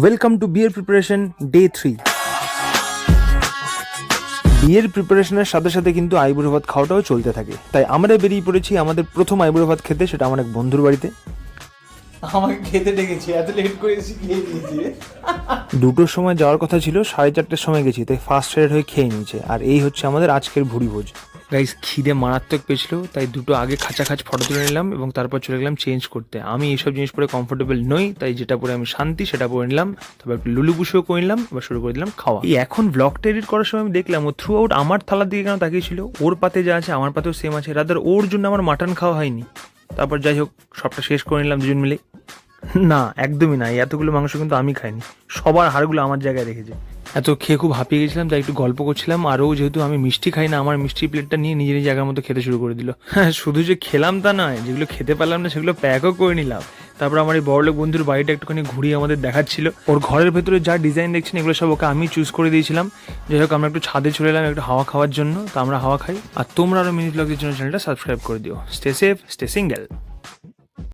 Welcome to বিয়ের preparation day 3। বিয়ের প্রিপারেশনের সাথে সাথে কিন্তু আইবুড়ো ভাত খাওয়াটাও চলতে থাকে, তাই আমরা বেরিয়ে পড়েছি আমাদের প্রথম আইবুড়ো ভাত খেতে, সেটা আমার এক বন্ধুর বাড়িতে। আমাকে খেতে ডেকেছি, এত লেট করে এসে খেয়ে নিয়েছি। 2টোর সময় যাওয়ার কথা ছিল, 4:30টার সময় গেছি, তাই ফার্স্ট রেড হয়ে খেয়ে নিয়েছে। আর এই হচ্ছে আমাদের আজকের ভুড়ি ভোজ। গাইস, খিদে মারাত্মক পেয়েছিল, তাই দুটো আগে খাঁচাখাচ ফটো তুলে নিলাম এবং তারপর চলে গেলাম চেঞ্জ করতে। আমি এইসব জিনিস পরে কমফোর্টেবল নই, তাই যেটা পরে আমি শান্তি সেটা পরে নিলাম। তারপর একটু লুলুবুসিও করে নিলাম, এবার শুরু করে দিলাম খাওয়া। এই এখন ব্লগটা এডিট করার সময় আমি দেখলাম ও থ্রু আউট আমার থালার দিকে কেন তাকিয়েছিল। ওর পাতে যা আছে আমার পাতেও সেম আছে, রাদার ওর জন্য আমার মাটন খাওয়া হয়নি। তারপর যাই হোক, সবটা শেষ করে নিলাম দুজন মিলে। না, একদমই না, এতগুলো মাংস কিন্তু আমি খাইনি, সবার হাড়গুলো আমার জায়গায় রেখেছে। এত খেয়ে খুব হাঁপিয়ে গেছিলাম, তাই একটু গল্প করছিলাম। আরও যেহেতু আমি মিষ্টি খাই না, আমার মিষ্টি প্লেটটা নিয়ে নিজের জায়গার মতো খেতে শুরু করে দিল। হ্যাঁ, শুধু যে খেলাম তা নয়, যেগুলো খেতে পারলাম না সেগুলো প্যাকও করে নিলাম। তারপর আমার এই বড়লোক বন্ধুর বাড়িটা একটুখানি ঘুরিয়ে আমাদের দেখাচ্ছিল। ওর ঘরের ভেতরে যা ডিজাইন দেখছেন এগুলো সব ওকে আমি চুজ করে দিয়েছিলাম। যাই হোক, আমরা একটু ছাদে চলে এলাম একটু হাওয়া খাওয়ার জন্য। তো আমরা হাওয়া খাই, আর তোমরা আরও মিনি ব্লগের জন্য চ্যানেলটা সাবস্ক্রাইব করে দিও। Stay safe, stay single.